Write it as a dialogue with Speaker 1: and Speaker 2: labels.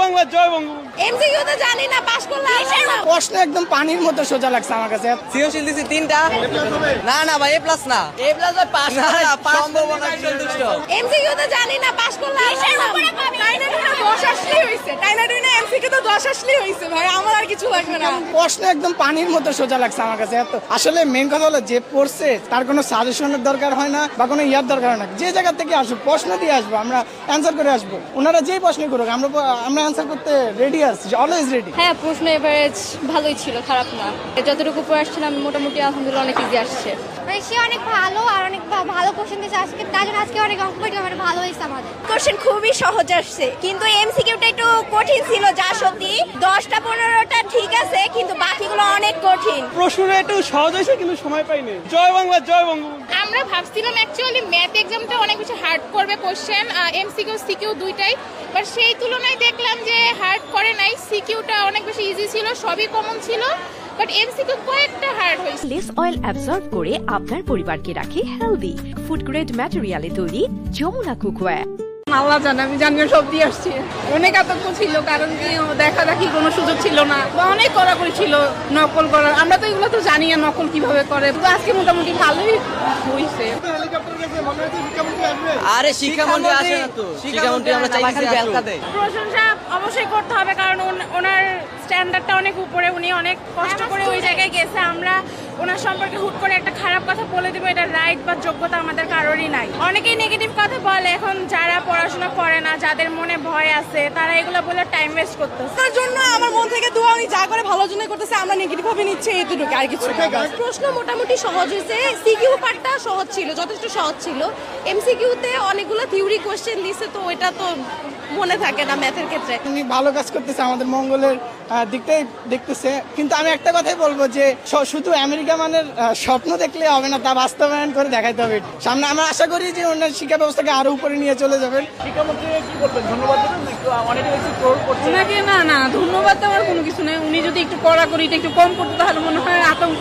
Speaker 1: বাংলা জয় Bangabandhu.
Speaker 2: MCQ তো জানি না, পাস করলে
Speaker 3: প্রশ্ন একদম পানির মতো সোজা লাগছে আমার কাছে।
Speaker 4: সৃজনশীল দিছি 3টা। না ভাই এ প্লাস না, এ প্লাস ভাই পাস না, সম্ভাবনা সন্তুষ্ট।
Speaker 2: এমসিকিউ তো জানি না, পাস করলে এমসিকিউ তো 10 আসলেই হইছে ভাই, আমার আর কিছু লাগবে না।
Speaker 3: প্রশ্ন একদম পানির মতো সোজা লাগছে আমার কাছে। আসলে মেন কথা হলো যে পড়ছে তার কোনো সাজেশনের দরকার হয় না বা কোনো ইয়ার দরকার হয় না। যে জায়গা থেকে আসুক প্রশ্ন দিয়ে আসবো, আমরা অ্যান্সার করে আসবো। ওনারা যেই প্রশ্ন করুক আমরা অ্যান্সার করতে রেডি আছি, অলওয়েজ রেডি।
Speaker 5: হ্যাঁ, প্রশ্ন এভারেজ ভালোই ছিল, খারাপ না। যতটুকু পড়ে আসছিলাম মোটামুটি আলহামদুলিল্লাহ অনেক ইজি আসছে।
Speaker 6: সে অনেক ভালো আর অনেক ভালো কোশ্চেন দিয়েছে আজকে, তার জন্য আজকে অনেক অঙ্ক করে মানে ভালো হয়েছে আমাদের।
Speaker 2: কোশ্চেন খুবই সহজ আসছে, কিন্তু এমসিকিউটা একটু কঠিন ছিল। যা সত্যি 10টা 15টা ঠিক আছে, কিন্তু বাকিগুলো অনেক কঠিন।
Speaker 1: প্রশ্নটা একটু সহজ হয়েছে কিন্তু সময় পাইনি। জয় বাংলা জয় বঙ্গবন্ধু।
Speaker 7: আমরা ভাবছিলাম অ্যাকচুয়ালি ম্যাথ এক্সামটা অনেক বেশি হার্ড করবে কোশ্চেন, এমসিকিউ সিকিউ দুইটাই, বাট সেই তুলনায় দেখলাম যে হার্ড করে নাই। সিকিউটা অনেক বেশি ইজি ছিল, সবই কমন ছিল, বাট এমসিকিউ কয়েকটা হার্ড হয়েছে।
Speaker 8: লেস অয়েল অ্যাবজর্ব করে আপনার পরিবারকে রাখে হেলদি। ফুড গ্রেড ম্যাটেরিয়ালে তৈরি যমুনা কুকওয়্যার।
Speaker 9: আল্লাহ জানে, আমি জানি সব দিয়ে আসছি। অনেক আতঙ্ক ছিল, কারণ কি দেখা দেখি কোনো সুযোগ ছিল না, অনেক কড়াকড়ি ছিল নকল করার। আমরা তো এগুলো তো জানি না নকল কিভাবে করে, তো আজকে মোটামুটি ভালোই হয়েছে।
Speaker 4: আরে শিক্ষামন্ত্রী আসে না তো, শিক্ষামন্ত্রী আমরা চাইছি বেলকা দেয়।
Speaker 7: প্রশংসা অবশ্যই করতে হবে, কারণ ওনার স্ট্যান্ডার্ডটা অনেক উপরে, উনি অনেক কষ্ট করে ওই জায়গায় গেছে। আমরা ওনার সম্পর্কে হুট করে একটা খারাপ কথা বলে দেবো, এটা রাইট বা যোগ্যতা আমাদের কারোরই নাই। অনেকেই নেগেটিভ কথা বলে, এখন যারা পড়াশোনা করে না, যাদের মনে ভয় আছে, তারা এগুলো বলে টাইম ওয়েস্ট করতেছে।
Speaker 2: তার জন্য আমার মন থেকে দোয়া, উনি যা করে ভালোর জন্য করতেছে, আমরা নেগেটিভ ভাবে নিচ্ছি এইটুকু, আর কিছু না। প্রশ্ন মোটামুটি সহজ হয়েছে, সিকিউ পার্টটা সহজ ছিল, যথেষ্ট সহজ ছিল। এমসিকিউতে অনেকগুলো থিওরি কোশ্চেন দিছে, তো ওইটা তো মনে থাকে না ম্যাথের ক্ষেত্রে।
Speaker 3: উনি ভালো কাজ করতেছে, আমাদের মঙ্গলের দিকটাই দেখতেছে। কিন্তু আমি একটা কথাই বলবো যে শুধু আমেরিকা মানের স্বপ্ন দেখলে হবে না, তা বাস্তবায়ন করে দেখাইতে হবে সামনে। আমরা আশা করি যে ওনার শিক্ষা ব্যবস্থাকে আরো উপরে নিয়ে চলে যাবেন।
Speaker 1: শিক্ষামন্ত্রী কি বলবেন? ধন্যবাদ দেবেন একটু, অনেকে একটু ট্রোল করছে।
Speaker 9: ওনাকে না ধন্যবাদ দেওয়ার কোনো কিছু নেই। উনি যদি একটু কড়াকড়িটা একটু কম করতে তাহলে মনে হয় আতঙ্ক